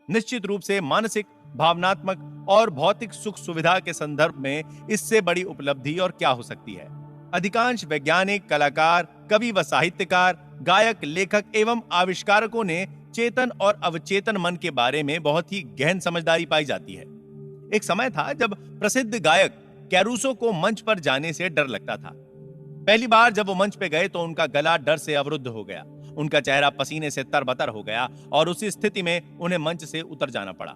निश्चित रूप से मानसिक, भावनात्मक और भौतिक सुख सुविधा के संदर्भ में इससे बड़ी उपलब्धि और क्या हो सकती है। अधिकांश वैज्ञानिक, कलाकार, कवि व साहित्यकार, गायक, लेखक एवं आविष्कारकों ने चेतन और अवचेतन मन के बारे में बहुत ही गहन समझदारी पाई जाती है। एक समय था जब प्रसिद्ध गायक कैरूसो को मंच पर जाने से डर लगता था। पहली बार जब वो मंच पे गए तो उनका गला डर से अवरुद्ध हो गया, उनका चेहरा पसीने से तरबतर हो गया और उसी स्थिति में उन्हें मंच से उतर जाना पड़ा।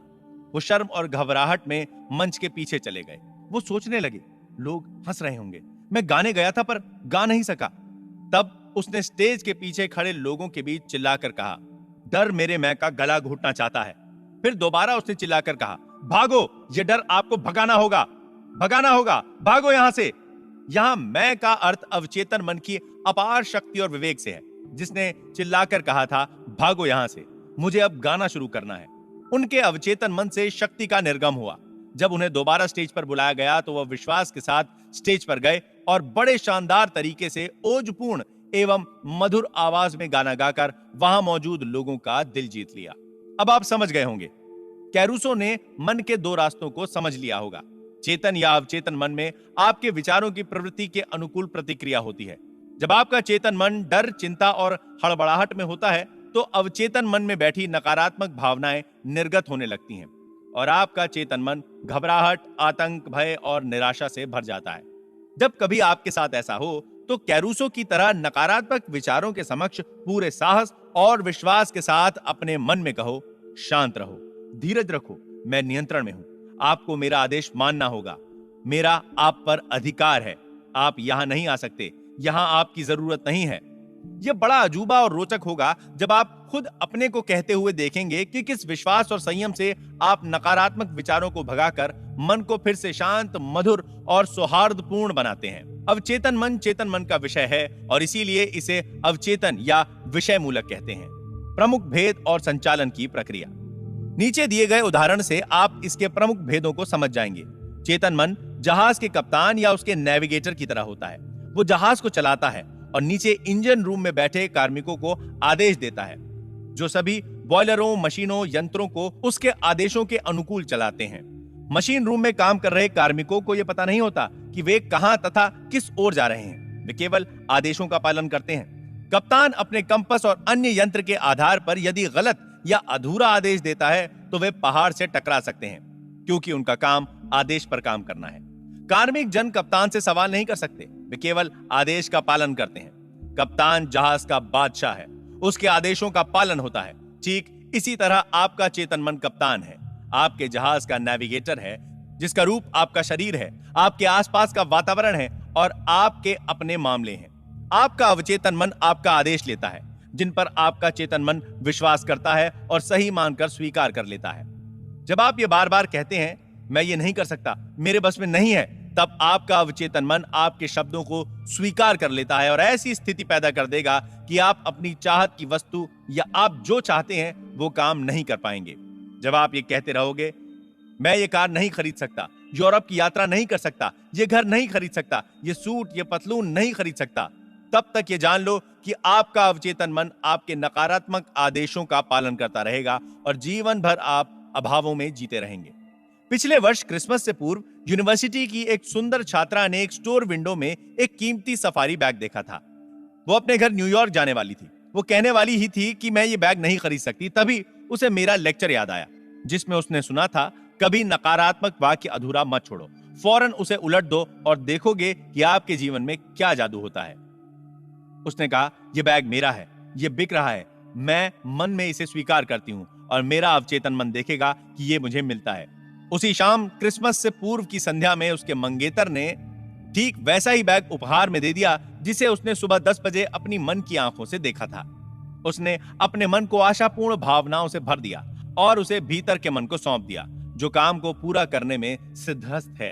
वो शर्म और घबराहट में मंच के पीछे चले गए। वो सोचने लगे, लोग हंस रहे होंगे, मैं गाने गया था पर गा नहीं सका। तब उसने स्टेज के पीछे खड़े लोगों के बीच चिल्लाकर कहा, डर मेरे मैं का गला घोटना चाहता है। फिर दोबारा उसने चिल्लाकर कहा, भागो, ये डर आपको भगाना होगा, भगाना होगा, भागो यहां से। यहां मैं का अर्थ अवचेतन मन की अपार शक्ति और विवेक से है, जिसने चिल्लाकर कहा था, भागो यहां से, मुझे अब गाना शुरू करना है। उनके अवचेतन मन से शक्ति का निर्गम हुआ। जब उन्हें दोबारा स्टेज पर बुलाया गया तो वह विश्वास के साथ स्टेज पर गए और बड़े शानदार तरीके से ओजपूर्ण एवं मधुर आवाज में गाना गाकर वहां मौजूद लोगों का दिल जीत लिया। अब आप समझ गए होंगे, कैरूसो ने मन के दो रास्तों को समझ लिया होगा। चेतन या अवचेतन मन में आपके विचारों की प्रवृत्ति के अनुकूल प्रतिक्रिया होती है। जब आपका चेतन मन डर, चिंता और हड़बड़ाहट में होता है तो अवचेतन मन में बैठी नकारात्मक भावनाएं निर्गत होने लगती हैं और आपका चेतन मन घबराहट, आतंक, भय और निराशा से भर जाता है। जब कभी आपके साथ ऐसा हो तो कैरूसो की तरह नकारात्मक विचारों के समक्ष पूरे साहस और विश्वास के साथ अपने मन में कहो, शांत रहो, धीरज रखो, मैं नियंत्रण में हूं, आपको मेरा आदेश मानना होगा, मेरा आप पर अधिकार है, आप यहां नहीं आ सकते, यहां आपकी जरूरत नहीं है। यह बड़ा अजूबा और रोचक होगा जब आप खुद अपने को कहते हुए देखेंगे कि किस विश्वास और संयम से आप नकारात्मक विचारों को भगाकर मन को फिर से शांत, मधुर और सौहार्दपूर्ण बनाते हैं। अवचेतन मन चेतन मन का विषय है और इसीलिए इसे अवचेतन या विषय मूलक कहते हैं। प्रमुख भेद और संचालन की प्रक्रिया। नीचे दिए गए उदाहरण से आप इसके प्रमुख भेदों को समझ जाएंगे। चेतन मन जहाज के कप्तान या उसके नेविगेटर की तरह होता है। वो जहाज को चलाता है और नीचे इंजन रूम में बैठे कार्मिकों को आदेश देता है, जो सभी बॉयलरों, मशीनों, यंत्रों को उसके आदेशों के अनुकूल चलाते हैं। मशीन रूम में काम कर रहे कार्मिकों को यह पता नहीं होता कि वे कहां तथा किस ओर जा रहे हैं, वे केवल आदेशों का पालन करते हैं। कप्तान अपने कंपास और अन्य यंत्र के आधार पर यदि गलत या अधूरा आदेश देता है तो वे पहाड़ से टकरा सकते हैं, क्योंकि उनका काम आदेश पर काम करना है। कार्मिक जन कप्तान से सवाल नहीं कर सकते, वे केवल आदेश का पालन करते हैं। कप्तान जहाज का बादशाह है, उसके आदेशों का पालन होता है। ठीक इसी तरह आपका चेतन मन कप्तान है, आपके जहाज का नेविगेटर है, जिसका रूप आपका शरीर है, आपके आसपास का वातावरण है और आपके अपने मामले हैं। आपका अवचेतन मन आपका आदेश लेता है, जिन पर आपका चेतन मन विश्वास करता है और सही मानकर स्वीकार कर लेता है। जब आप ये बार बार कहते हैं, मैं ये नहीं कर सकता, मेरे बस में नहीं है, तब आपका अवचेतन मन आपके शब्दों को स्वीकार कर लेता है और ऐसी स्थिति पैदा कर देगा कि आप अपनी चाहत की वस्तु या आप जो चाहते हैं वो काम नहीं कर पाएंगे। जब आप ये कहते रहोगे, मैं ये कार नहीं खरीद सकता, यूरोप की यात्रा नहीं कर सकता, ये घर नहीं खरीद सकता, ये सूट, ये पतलून नहीं खरीद सकता, तब तक ये जान लो कि आपका अवचेतन मन आपके नकारात्मक आदेशों का पालन करता रहेगा और जीवन भर आप अभावों में जीते रहेंगे। पिछले वर्ष क्रिसमस से पूर्व यूनिवर्सिटी की एक सुंदर छात्रा ने एक स्टोर विंडो में एक कीमती सफारी बैग देखा था। वो अपने घर न्यूयॉर्क जाने वाली थी। वो कहने वाली ही थी कि मैं ये बैग नहीं खरीद सकती, तभी उसे मेरा लेक्चर याद आया, जिसमें उसने सुना था, कभी नकारात्मक वाक्य अधूरा मत छोड़ो, फौरन उसे उलट दो और देखोगे कि आपके जीवन में क्या जादू होता है। उसने कहा, यह बैग मेरा है, यह बिक रहा है, मैं मन में इसे स्वीकार करती हूं और मेरा अवचेतन मन देखेगा कि यह मुझे मिलता है। उसी शाम क्रिसमस से पूर्व की संध्या में उसके मंगेतर ने ठीक वैसा ही बैग उपहार में दे दिया जिसे उसने सुबह 10 बजे अपनी मन की आंखों से देखा था। उसने अपने मन को आशापूर्ण भावनाओं से भर दिया और उसे भीतर के मन को सौंप दिया, जो काम को पूरा करने में सिद्धहस्त है।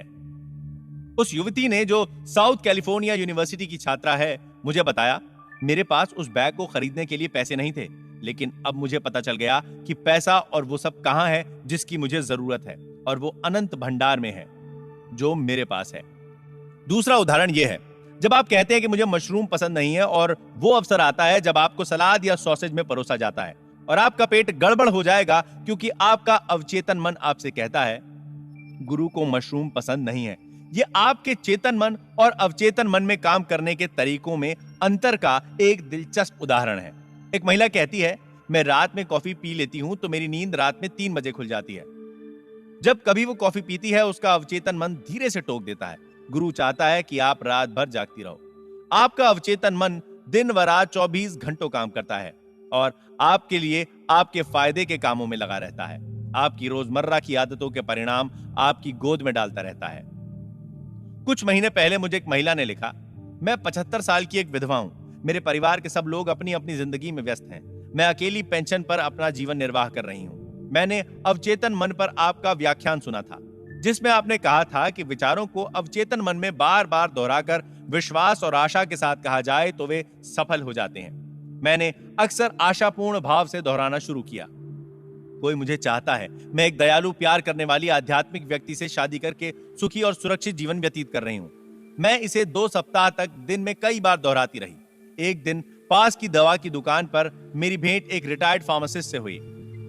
उस युवती ने, जो साउथ कैलिफोर्निया यूनिवर्सिटी की छात्रा है, मुझे बताया, मेरे पास उस बैग को खरीदने के लिए पैसे नहीं थे, लेकिन अब मुझे पता चल गया कि पैसा और वो सब कहां है जिसकी मुझे जरूरत है, और वो अनंत भंडार में है जो मेरे पास है। दूसरा उदाहरण यह है, जब आप कहते हैं कि मुझे मशरूम पसंद नहीं है और वो अवसर आता है जब आपको सलाद या सॉसेज में परोसा जाता है और आपका पेट गड़बड़ हो जाएगा, क्योंकि आपका अवचेतन मन आपसे कहता है गुरु को मशरूम पसंद नहीं है। ये आपके चेतन मन और अवचेतन मन में काम करने के तरीकों में अंतर का एक दिलचस्प उदाहरण है। एक महिला कहती है, मैं रात में कॉफी पी लेती हूं तो मेरी नींद रात में 3 बजे खुल जाती है। जब कभी वो कॉफी पीती है, उसका अवचेतन मन धीरे से टोक देता है, गुरु चाहता है कि आप रात भर जागती रहो। आपका अवचेतन मन दिन व रात 24 घंटों काम करता है और आपके लिए आपके फायदे के कामों में लगा रहता है। आपकी रोजमर्रा की आदतों के परिणाम आपकी गोद में डालता रहता है। कुछ महीने पहले मुझे एक महिला ने लिखा, मैं 75 साल की एक विधवा हूं। मेरे परिवार के सब लोग अपनी अपनी जिंदगी में व्यस्त हैं। मैं अकेली पेंशन पर अपना जीवन निर्वाह कर रही हूं। मैंने अवचेतन मन पर आपका व्याख्यान सुना था, जिसमें आपने कहा था कि विचारों को अवचेतन मन में बार बार दोहराकर विश्वास और आशा के साथ कहा जाए तो वे सफल हो जाते हैं। मैंने अक्सर आशापूर्ण भाव से दोहराना शुरू किया, कोई मुझे चाहता है। मैं एक दयालु, प्यार करने वाली आध्यात्मिक व्यक्ति से शादी करके सुखी और सुरक्षित जीवन व्यतीत कर रही हूं। मैं इसे 2 सप्ताह तक दिन में कई बार दोहराती रही। एक दिन पास की दवा की दुकान पर मेरी भेंट एक रिटायर्ड फार्मासिस्ट से हुई।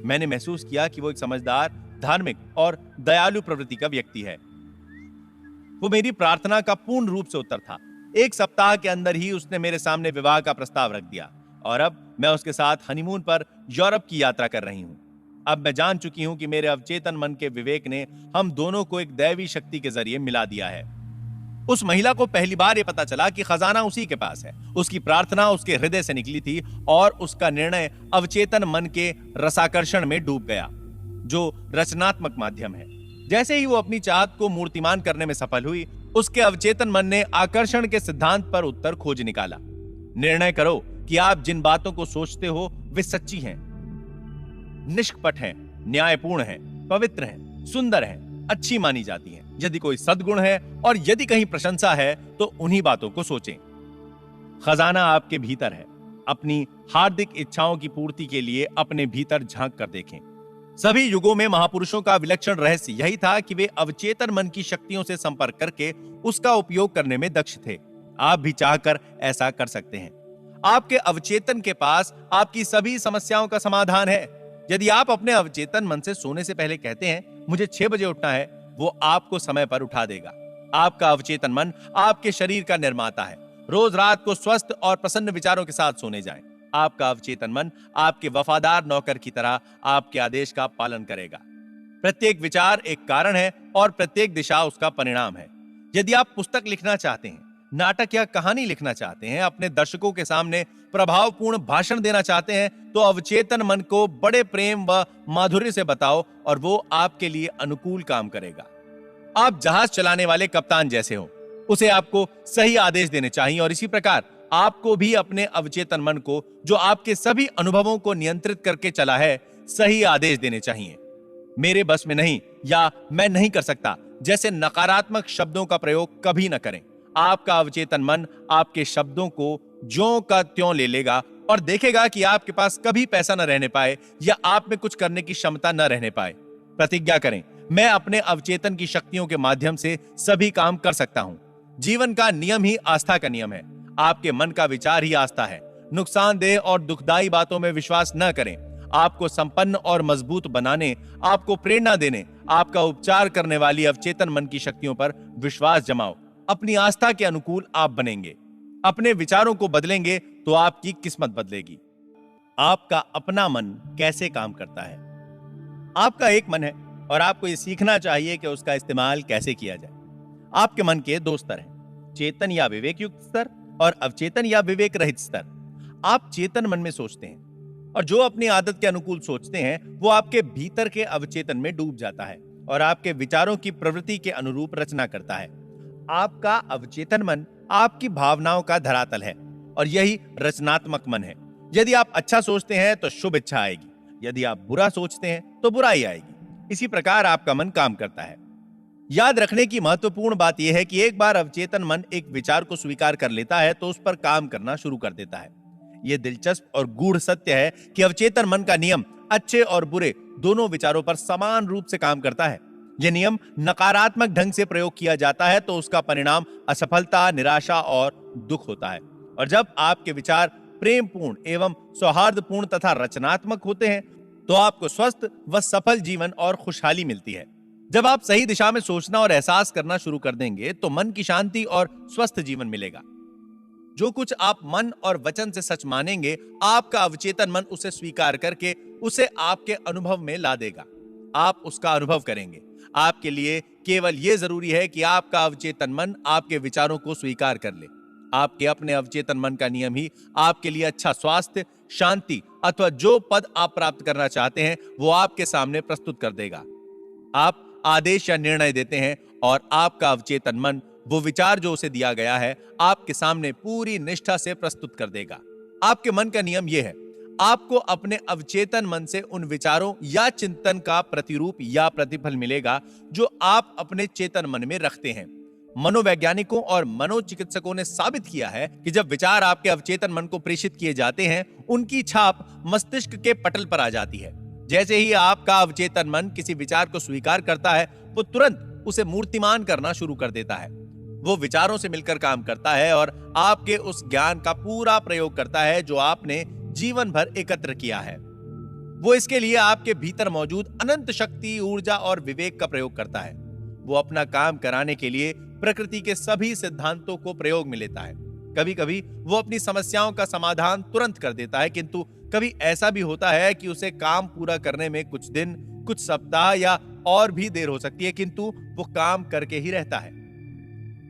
मैंने महसूस किया कि वो एक समझदार, धार्मिक और दयालु प्रवृत्ति का व्यक्ति है। वो मेरी प्रार्थना का पूर्ण रूप से उत्तर था। 1 सप्ताह के अंदर ही उसने मेरे सामने विवाह का प्रस्ताव रख दिया और अब मैं उसके साथ हनीमून पर यूरोप की यात्रा कर रही हूं। अब मैं जान चुकी हूं कि मेरे अवचेतन मन के विवेक ने हम दोनों को एक दैवी शक्ति के जरिए मिला दिया है। उस महिला को पहली बार यह पता चला कि खजाना उसी के पास है। उसकी प्रार्थना उसके हृदय से निकली थी और उसका निर्णय अवचेतन मन के रसाकर्षण में डूब गया, जो रचनात्मक माध्यम है। जैसे ही वो अपनी चाहत को मूर्तिमान करने में सफल हुई, उसके अवचेतन मन ने आकर्षण के सिद्धांत पर उत्तर खोज निकाला। निर्णय करो कि आप जिन बातों को सोचते हो वे सच्ची हैं, निष्कपट हैं, न्यायपूर्ण हैं, पवित्र हैं, सुंदर हैं, अच्छी मानी जाती हैं। यदि कोई सद्गुण है और यदि कहीं प्रशंसा है तो उन्हीं बातों को सोचें। खजाना आपके भीतर है। अपनी हार्दिक इच्छाओं की पूर्ति के लिए अपने भीतर झांक कर देखें। सभी युगों में महापुरुषों का विलक्षण रहस्य यही था कि वे अवचेतन मन की शक्तियों से संपर्क करके उसका उपयोग करने में दक्ष थे। आप भी चाहकर ऐसा कर सकते हैं। आपके अवचेतन के पास आपकी सभी समस्याओं का समाधान है। यदि आप अपने अवचेतन मन से सोने से पहले कहते हैं मुझे 6 बजे उठना है, वो आपको समय पर उठा देगा। आपका अवचेतन मन आपके शरीर का निर्माता है। रोज रात को स्वस्थ और प्रसन्न विचारों के साथ सोने जाएं। आपका अवचेतन मन आपके वफादार नौकर की तरह आपके आदेश का पालन करेगा। प्रत्येक विचार एक कारण है और प्रत्येक दिशा उसका परिणाम है। यदि आप पुस्तक लिखना चाहते हैं, नाटक या कहानी लिखना चाहते हैं, अपने दर्शकों के सामने प्रभावपूर्ण भाषण देना चाहते हैं, तो अवचेतन मन को बड़े प्रेम व माधुर्य से बताओ और वो आपके लिए अनुकूल काम करेगा। आप जहाज चलाने वाले कप्तान जैसे हो, उसे आपको सही आदेश देने चाहिए और इसी प्रकार आपको भी अपने अवचेतन मन को, जो आपके सभी अनुभवों को नियंत्रित करके चला है, सही आदेश देने चाहिए। मेरे बस में नहीं या मैं नहीं कर सकता जैसे नकारात्मक शब्दों का प्रयोग कभी न करें। आपका अवचेतन मन आपके शब्दों को ज्यों का त्यों ले लेगा और देखेगा कि आपके पास कभी पैसा न रहने पाए या आप में कुछ करने की क्षमता न रहने पाए। प्रतिज्ञा करें, मैं अपने अवचेतन की शक्तियों के माध्यम से सभी काम कर सकता हूं। जीवन का नियम ही आस्था का नियम है। आपके मन का विचार ही आस्था है। नुकसानदेह और दुखदायी बातों में विश्वास न करें। आपको संपन्न और मजबूत बनाने, आपको प्रेरणा देने, आपका उपचार करने वाली अवचेतन मन की शक्तियों पर विश्वास जमाओ। अपनी आस्था के अनुकूल आप बनेंगे। अपने विचारों को बदलेंगे तो आपकी किस्मत बदलेगी। आपका अपना मन कैसे काम करता है? आपका एक मन है और आपको ये सीखना चाहिए कि उसका इस्तेमाल कैसे किया जाए। आपके मन के 2 स्तर हैं, चेतन या विवेक युक्त स्तर और अवचेतन या विवेक रहित स्तर। आप चेतन मन में सोचते हैं और जो अपनी आदत के अनुकूल सोचते हैं वो आपके भीतर के अवचेतन में डूब जाता है और आपके विचारों की प्रवृत्ति के अनुरूप रचना करता है। आपका अवचेतन मन आपकी भावनाओं का धरातल है और यही रचनात्मक मन है। यदि आप अच्छा सोचते हैं तो शुभ इच्छा आएगी, यदि आप बुरा सोचते हैं तो बुराई आएगी। इसी प्रकार आपका मन काम करता है। याद रखने की महत्वपूर्ण बात यह है कि एक बार अवचेतन मन एक विचार को स्वीकार कर लेता है तो उस पर काम करना शुरू कर देता है। यह दिलचस्प और गूढ़ सत्य है कि अवचेतन मन का नियम अच्छे और बुरे दोनों विचारों पर समान रूप से काम करता है। यह नियम नकारात्मक ढंग से प्रयोग किया जाता है तो उसका परिणाम असफलता, निराशा और दुख होता है। और जब आपके विचार प्रेमपूर्ण एवं सौहार्दपूर्ण तथा रचनात्मक होते हैं तो आपको स्वस्थ व सफल जीवन और खुशहाली मिलती है। जब आप सही दिशा में सोचना और एहसास करना शुरू कर देंगे तो मन की शांति और स्वस्थ जीवन मिलेगा। जो कुछ आप मन और वचन से सच मानेंगे, आपका अवचेतन मन उसे स्वीकार करके उसे आपके अनुभव में ला देगा। आप उसका अनुभव करेंगे। आपके लिए केवल यह जरूरी है कि आपका अवचेतन मन आपके विचारों को स्वीकार कर ले। आपके अपने अवचेतन मन का नियम ही आपके लिए अच्छा स्वास्थ्य, शांति अथवा जो पद आप प्राप्त करना चाहते हैं वो आपके सामने प्रस्तुत कर देगा। आप आदेश या निर्णय देते हैं और आपका अवचेतन मन वो विचार जो उसे दिया गया है आपके सामने पूरी निष्ठा से प्रस्तुत कर देगा। आपके मन का नियम यह है, आपको अपने अवचेतन मन से उन विचारों या चिंतन का प्रतिरूप या प्रतिफल मिलेगा जो आप अपने चेतन मन में रखते हैं। मनोवैज्ञानिकों और मनोचिकित्सकों ने साबित किया है कि जब विचार आपके अवचेतन मन को प्रेषित किए जाते हैं, उनकी छाप मस्तिष्क के पटल पर आ जाती है। जैसे ही आपका अवचेतन मन किसी विचार को स्वीकार करता है, वो तुरंत उसे मूर्तिमान करना शुरू कर देता है। वो विचारों से मिलकर काम करता है और आपके उस ज्ञान का पूरा प्रयोग करता है जो आपने जीवन भर एकत्र किया है। वो इसके लिए आपके भीतर मौजूद अनंत शक्ति, ऊर्जा और विवेक का प्रयोग करता है। वो अपना काम कराने के लिए प्रकृति के सभी सिद्धांतों को प्रयोग में लेता है। कभी कभी वो अपनी समस्याओं का समाधान तुरंत कर देता है, किंतु कभी ऐसा भी होता है कि उसे काम पूरा करने में कुछ दिन, कुछ सप्ताह या और भी देर हो सकती है, किंतु वो काम करके ही रहता है।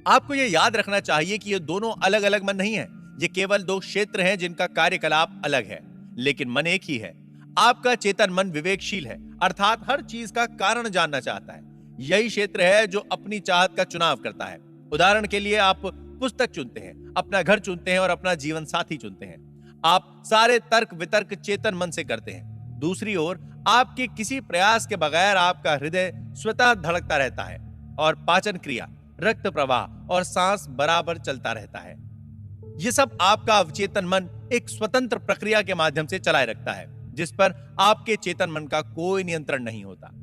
आपको ये याद रखना चाहिए कि ये दोनों अलग अलग मन नहीं है। ये केवल दो क्षेत्र हैं जिनका कार्यकलाप अलग है, लेकिन मन एक ही है। आपका चेतन मन विवेकशील है, अर्थात हर चीज का कारण जानना चाहता है। यही क्षेत्र है जो अपनी चाहत का चुनाव करता है। उदाहरण के लिए आप पुस्तक चुनते हैं, अपना घर चुनते हैं और अपना जीवन साथी चुनते हैं। आप सारे तर्क वितर्क चेतन मन से करते हैं। दूसरी ओर आपके किसी प्रयास के बगैर आपका हृदय स्वतः धड़कता रहता है और पाचन क्रिया, रक्त प्रवाह और सांस बराबर चलता रहता है। यह सब आपका अवचेतन मन एक स्वतंत्र प्रक्रिया के माध्यम से चलाए रखता है, जिस पर आपके चेतन मन का कोई नियंत्रण नहीं होता।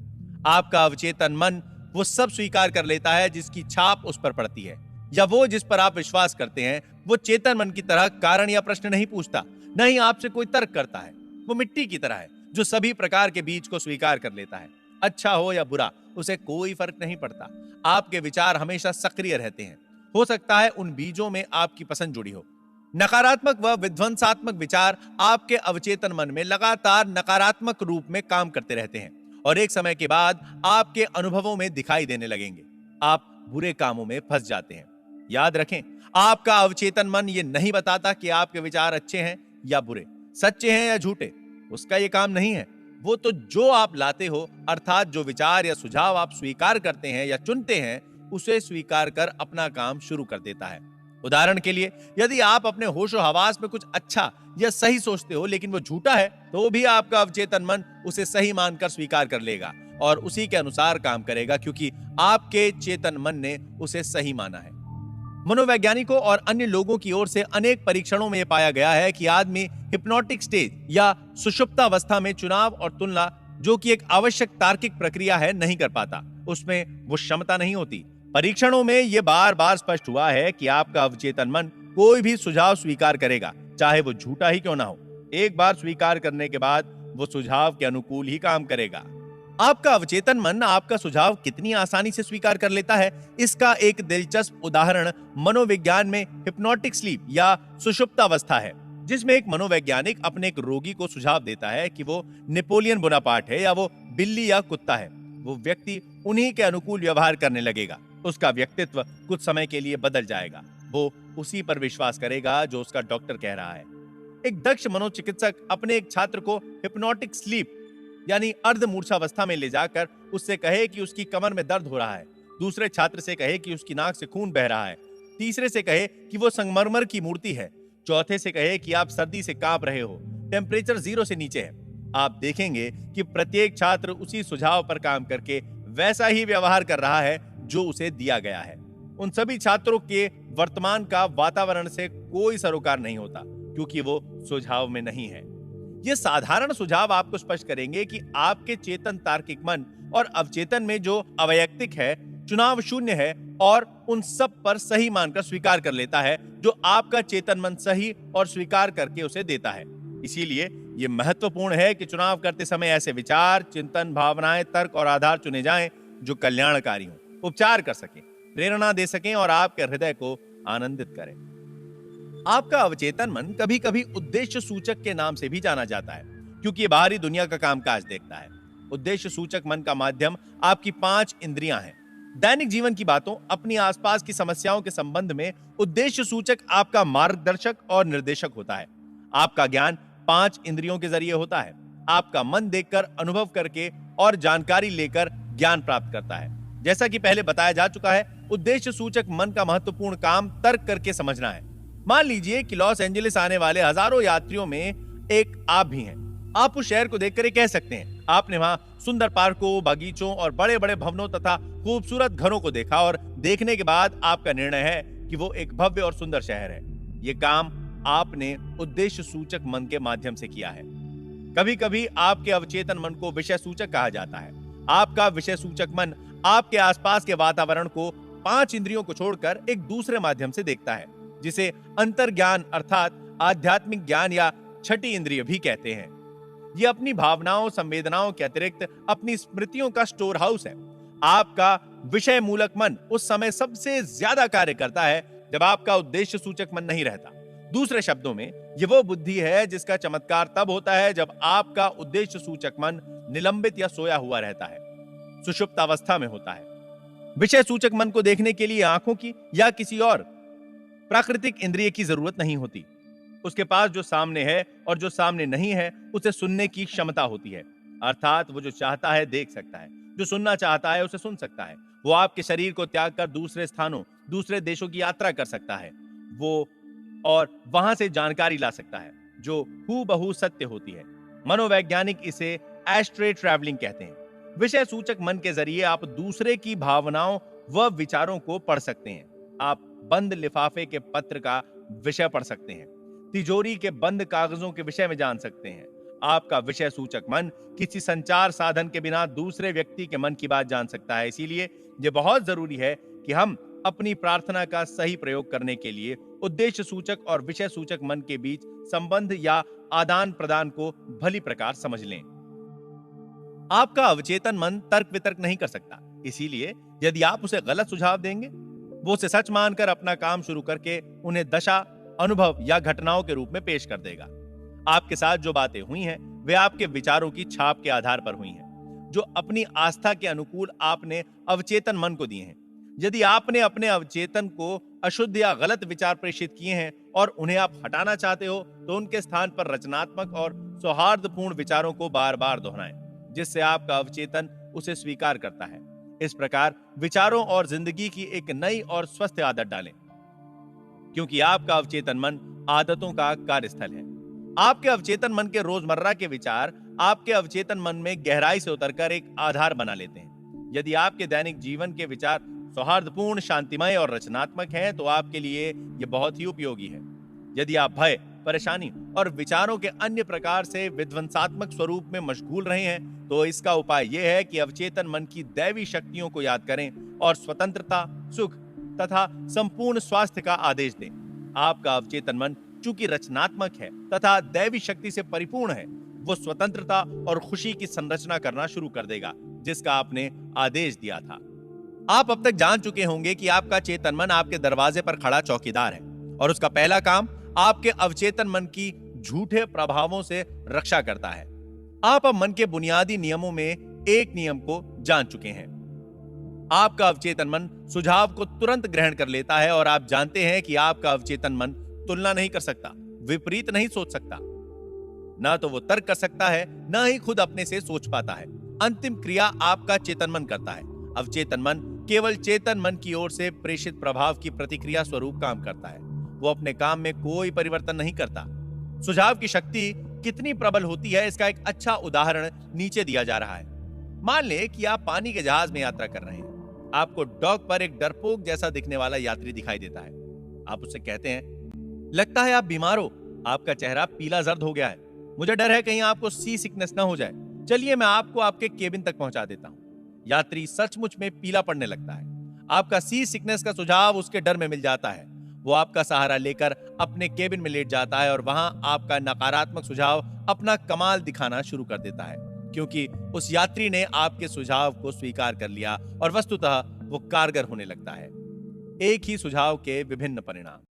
आपका अवचेतन मन वो सब स्वीकार कर लेता है जिसकी छाप उस पर पड़ती है, या वो जिस पर आप विश्वास करते हैं। वो चेतन मन की तरह कारण या प्रश्न नहीं पूछता, न ही आपसे कोई तर्क करता है। वो मिट्टी की तरह है जो सभी प्रकार के बीज को स्वीकार कर लेता है। अच्छा हो या बुरा, उसे कोई फर्क नहीं पड़ता। आपके विचार हमेशा सक्रिय रहते हैं। हो सकता है उन बीजों में आपकी पसंद जुड़ी हो। नकारात्मक व विध्वंसात्मक विचार आपके अवचेतन मन में लगातार नकारात्मक रूप में काम करते रहते हैं और एक समय के बाद आपके अनुभवों में दिखाई देने लगेंगे। आप बुरे कामों में फंस जाते हैं। याद रखें, आपका अवचेतन मन ये नहीं बताता कि आपके विचार अच्छे हैं या बुरे, सच्चे हैं या झूठे। उसका ये काम नहीं है। वो तो जो आप लाते हो, अर्थात जो विचार या सुझाव आप स्वीकार करते हैं या चुनते हैं, उसे स्वीकार कर अपना काम शुरू कर देता है। उदाहरण के लिए, यदि आप अपने होशो हवास में कुछ अच्छा या सही सोचते हो लेकिन वो झूठा है, तो भी आपका अवचेतन मन उसे सही मानकर स्वीकार कर लेगा और उसी के अनुसार काम करेगा, क्योंकि आपके चेतन मन ने उसे सही माना है। मनोवैज्ञानिकों और अन्य लोगों की ओर से अनेक परीक्षणों में यह पाया गया है कि आदमी हिप्नोटिक स्टेज या सुषुप्तावस्था में चुनाव और तुलना, जो कि एक आवश्यक तार्किक प्रक्रिया है, नहीं कर पाता। उसमें वो क्षमता नहीं होती। परीक्षणों में यह बार बार स्पष्ट हुआ है कि आपका अवचेतन मन कोई भी सुझाव स्वीकार करेगा, चाहे वो झूठा ही क्यों ना हो। एक बार स्वीकार करने के बाद वो सुझाव के अनुकूल ही काम करेगा। आपका अवचेतन मन आपका सुझाव कितनी आसानी से स्वीकार कर लेता है, इसका एक दिलचस्प उदाहरण मनोविज्ञान में हिप्नोटिक स्लीप या सुषुप्तावस्था है, जिसमें एक मनोवैज्ञानिक अपने एक रोगी को सुझाव देता है कि वो नेपोलियन बोनापार्ट है या वो बिल्ली या कुत्ता है। वो व्यक्ति उन्हीं के अनुकूल व्यवहार करने लगेगा। उसका व्यक्तित्व कुछ समय के लिए बदल जाएगा। वो उसी पर विश्वास करेगा जो उसका डॉक्टर कह रहा है। एक दक्ष मनोचिकित्सक अपने एक छात्र को हिप्नोटिक स्लीप यानी अर्ध मूर्छावस्था में ले जाकर उससे कहे कि उसकी कमर में दर्द हो रहा है, दूसरे छात्र से कहे कि उसकी नाक से खून बह रहा है, तीसरे से कहे कि वो संगमरमर की मूर्ति है, चौथे से कहे कि आप सर्दी से कांप रहे हो, टेम्परेचर 0 से नीचे है। आप देखेंगे कि प्रत्येक छात्र उसी सुझाव पर काम करके वैसा ही व्यवहार कर रहा है जो उसे दिया गया है। उन सभी छात्रों के वर्तमान का वातावरण से कोई सरोकार नहीं होता, क्योंकि वो सुझाव में नहीं है। ये साधारण सुझाव आपको स्पष्ट करेंगे कि आपके चेतन तार्किक मन और अवचेतन में जो अवैयक्तिक है, चुनाव शून्य है और उन सब पर सही मानकर स्वीकार कर लेता है जो आपका चेतन मन सही और स्वीकार करके उसे देता है। इसीलिए यह महत्वपूर्ण है कि चुनाव करते समय ऐसे विचार, चिंतन, भावनाएं, तर्क और आधार चुने जाएं जो कल्याणकारी हों, उपचार कर सकें, प्रेरणा दे सकें और आपके हृदय को आनंदित करें। आपका अवचेतन मन कभी कभी उद्देश्य सूचक के नाम से भी जाना जाता है, क्योंकि ये बाहरी दुनिया का कामकाज देखता है। उद्देश्य सूचक मन का माध्यम आपकी 5 इंद्रियां हैं। दैनिक जीवन की बातों, अपनी आसपास की समस्याओं के संबंध में उद्देश्य सूचक आपका मार्गदर्शक और निर्देशक होता है। आपका ज्ञान 5 इंद्रियों के जरिए होता है। आपका मन देखकर, अनुभव करके और जानकारी लेकर ज्ञान प्राप्त करता है। जैसा कि पहले बताया जा चुका है, उद्देश्य सूचक मन का महत्वपूर्ण काम तर्क करके समझना है। मान लीजिए कि लॉस एंजलिस आने वाले हजारों यात्रियों में एक आप भी हैं। आप उस शहर को देखकर ये कह सकते हैं, आपने वहां सुंदर पार्कों, बागीचों और बड़े बड़े भवनों तथा खूबसूरत घरों को देखा और देखने के बाद आपका निर्णय है कि वो एक भव्य और सुंदर शहर है। ये काम आपने उद्देश्य सूचक मन के माध्यम से किया है। कभी कभी आपके अवचेतन मन को विषय सूचक कहा जाता है। आपका विषय सूचक मन आपके आसपास के वातावरण को 5 इंद्रियों को छोड़कर एक दूसरे माध्यम से देखता है, जिसे अंतर्ज्ञान अर्थात आध्यात्मिक ज्ञान या छठी इंद्रिय भी कहते हैं। यह अपनी भावनाओं, संवेदनाओं के अतिरिक्त अपनी स्मृतियों का स्टोर हाउस है। आपका विषय मूलक मन उस समय सबसे ज्यादा कार्य करता है जब आपका उद्देश्य सूचक मन नहीं रहता। दूसरे शब्दों में, यह वो बुद्धि है जिसका चमत्कार तब होता है जब आपका उद्देश्य सूचक मन निलंबित या सोया हुआ रहता है, सुषुप्त अवस्था में होता है। विषय सूचक मन को देखने के लिए आंखों की या किसी और प्राकृतिक इंद्रिय की जरूरत नहीं होती। उसके पास जो सामने है और जो सामने नहीं है उसे सुनने की क्षमता होती है। अर्थात वो जो चाहता है देख सकता है, जो सुनना चाहता है उसे सुन सकता है। वो आपके शरीर को त्याग कर दूसरे स्थानों, दूसरे देशों की यात्रा कर सकता है वो और वहां से जानकारी ला सकता है जो हूबहू सत्य होती है। मनोवैज्ञानिक इसे एस्ट्रे ट्रैवलिंग कहते हैं। विषय सूचक मन के जरिए आप दूसरे की भावनाओं व विचारों को पढ़ सकते हैं। आप बंद लिफाफे के पत्र का विषय पढ़ सकते हैं, तिजोरी के बंद कागजों के विषय में जान सकते हैं। आपका विषय सूचक मन किसी संचार साधन के बिना दूसरे व्यक्ति के मन की बात जान सकता है। इसीलिए यह बहुत जरूरी है कि हम अपनी प्रार्थना का सही प्रयोग करने के लिए उद्देश्य सूचक और विषय सूचक मन के बीच संबंध या आदान प्रदान को भली प्रकार समझ लें। आपका अवचेतन मन तर्क वितर्क नहीं कर सकता, इसीलिए यदि आप उसे गलत सुझाव देंगे, वो उसे सच मानकर अपना काम शुरू करके उन्हें दशा, अनुभव या घटनाओं के रूप में पेश कर देगा। आपके साथ जो बातें हुई हैं वे आपके विचारों की छाप के आधार पर हुई हैं, जो अपनी आस्था के अनुकूल आपने अवचेतन मन को दिए हैं। यदि आपने अपने अवचेतन को अशुद्ध या गलत विचार प्रेषित किए हैं और उन्हें आप हटाना चाहते हो, तो उनके स्थान पर रचनात्मक और सौहार्दपूर्ण विचारों को बार बार दोहराएं, जिससे आपका अवचेतन उसे स्वीकार करता है। इस प्रकार विचारों और जिंदगी की एक नई और स्वस्थ आदत डालें, क्योंकि आपका अवचेतन मन आदतों का कार्यस्थल है। आपके अवचेतन मन के रोजमर्रा के विचार आपके अवचेतन मन में गहराई से उतरकर एक आधार बना लेते हैं। यदि आपके दैनिक जीवन के विचार सौहार्दपूर्ण, शांतिमय और रचनात्मक हैं, तो आपके लिए यह बहुत ही उपयोगी है। यदि आप भय, परेशानी और विचारों के अन्य प्रकार से विध्वंसात्मक स्वरूप में मशगूल रहे हैं, तो इसका उपाय यह है कि अवचेतन मन की दैवी शक्तियों को याद करें और स्वतंत्रता, सुख तथा संपूर्ण स्वास्थ्य का आदेश दें। आपका अवचेतन मन चूंकि रचनात्मक है तथा दैवी शक्ति से परिपूर्ण है, वो स्वतंत्रता और खुशी की संरचना करना शुरू कर देगा, जिसका आपने आदेश दिया था। आप अब तक जान चुके होंगे कि आपका चेतन मन आपके दरवाजे पर खड़ा चौकीदार है और उसका पहला काम आपके अवचेतन मन की झूठे प्रभावों से रक्षा करता है। आप अब मन के बुनियादी नियमों में एक नियम को जान चुके हैं। आपका अवचेतन मन सुझाव को तुरंत ग्रहण कर लेता है और आप जानते हैं कि आपका अवचेतन मन तुलना नहीं कर सकता, विपरीत नहीं सोच सकता। ना तो वो तर्क कर सकता है, ना ही खुद अपने से सोच पाता है। अंतिम क्रिया आपका चेतन मन करता है। अवचेतन मन केवल चेतन मन की ओर से प्रेषित प्रभाव की प्रतिक्रिया स्वरूप काम करता है। वो अपने काम में कोई परिवर्तन नहीं करता। सुझाव की शक्ति कितनी प्रबल होती है, इसका एक अच्छा उदाहरण नीचे दिया जा रहा है। मान ले कि आप पानी के जहाज में यात्रा कर रहे हैं। आपको डॉक पर एक डरपोक जैसा दिखने वाला यात्री दिखाई देता है। आप उससे कहते हैं, लगता है आप बीमार हो, आपका चेहरा पीला जर्द हो गया है, मुझे डर है कहीं आपको सी सिकनेस ना हो जाए, चलिए मैं आपको आपके केबिन तक पहुंचा देता हूं। यात्री सचमुच में पीला पड़ने लगता है। आपका सी सिकनेस का सुझाव उसके डर में मिल जाता है। वो आपका सहारा लेकर अपने केबिन में लेट जाता है और वहां आपका नकारात्मक सुझाव अपना कमाल दिखाना शुरू कर देता है, क्योंकि उस यात्री ने आपके सुझाव को स्वीकार कर लिया और वस्तुतः वो कारगर होने लगता है। एक ही सुझाव के विभिन्न परिणाम।